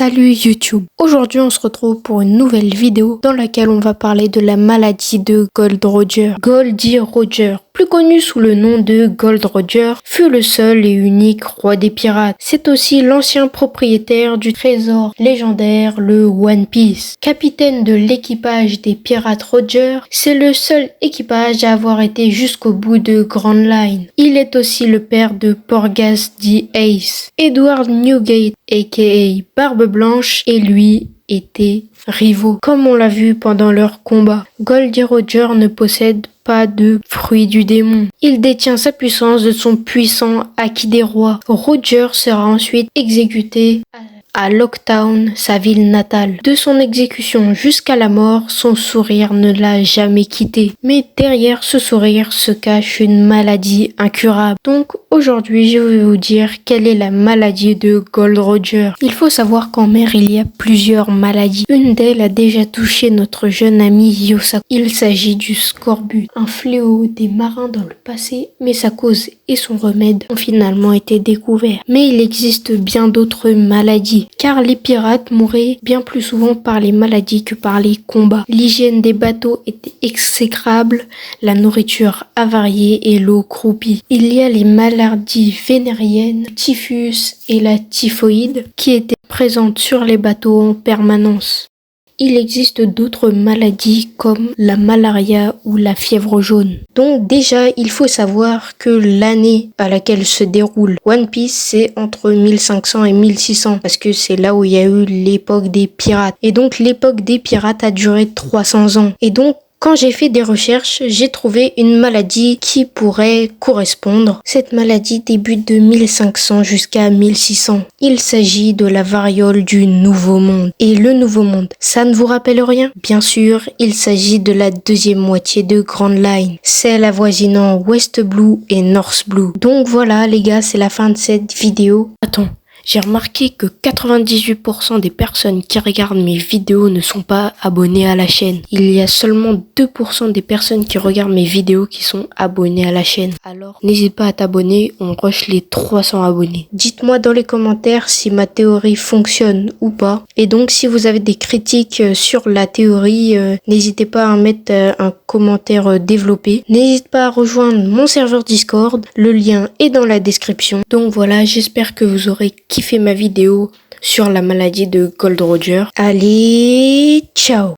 Salut YouTube. Aujourd'hui on se retrouve pour une nouvelle vidéo dans laquelle on va parler de la maladie de Gold Roger. Goldie Roger, plus connu sous le nom de Gold Roger, fut le seul et unique roi des pirates. C'est aussi l'ancien propriétaire du trésor légendaire, le One Piece. Capitaine de l'équipage des pirates Roger, c'est le seul équipage à avoir été jusqu'au bout de Grand Line. Il est aussi le père de Porgas the Ace. Edward Newgate, aka Barbe Blanche, et lui étaient rivaux, comme on l'a vu pendant leur combat. Goldie Roger ne possède pas de fruit du démon. Il détient sa puissance de son puissant acquis des rois. Roger sera ensuite exécuté à Locktown, sa ville natale. De son exécution jusqu'à la mort, son sourire ne l'a jamais quitté. Mais derrière ce sourire se cache une maladie incurable. Donc aujourd'hui, je vais vous dire quelle est la maladie de Gold Roger. Il faut savoir qu'en mer, il y a plusieurs maladies. Une d'elles a déjà touché notre jeune ami Yosaku. Il s'agit du scorbut, un fléau des marins dans le passé, mais sa cause et son remède ont finalement été découverts. Mais il existe bien d'autres maladies, car les pirates mouraient bien plus souvent par les maladies que par les combats. L'hygiène des bateaux était exécrable, la nourriture avariée et l'eau croupie. Il y a les maladies vénériennes, le typhus et la typhoïde, qui étaient présentes sur les bateaux en permanence. Il existe d'autres maladies comme la malaria ou la fièvre jaune. Donc déjà, il faut savoir que l'année à laquelle se déroule One Piece, c'est entre 1500 et 1600, parce que c'est là où il y a eu l'époque des pirates. Et donc l'époque des pirates a duré 300 ans. Et donc quand j'ai fait des recherches, j'ai trouvé une maladie qui pourrait correspondre. Cette maladie débute de 1500 jusqu'à 1600. Il s'agit de la variole du Nouveau Monde. Et le Nouveau Monde, ça ne vous rappelle rien? Bien sûr, il s'agit de la deuxième moitié de Grand Line, celle avoisinant West Blue et North Blue. Donc voilà les gars, c'est la fin de cette vidéo. Attends. J'ai remarqué que 98% des personnes qui regardent mes vidéos ne sont pas abonnées à la chaîne. Il y a seulement 2% des personnes qui regardent mes vidéos qui sont abonnées à la chaîne. Alors, n'hésite pas à t'abonner, on rush les 300 abonnés. Dites-moi dans les commentaires si ma théorie fonctionne ou pas. Et donc, si vous avez des critiques sur la théorie, n'hésitez pas à mettre un commentaire développé. N'hésite pas à rejoindre mon serveur Discord, le lien est dans la description. Donc voilà, j'espère que vous aurez kiffé ma vidéo sur la maladie de Gold Roger. Allez, ciao!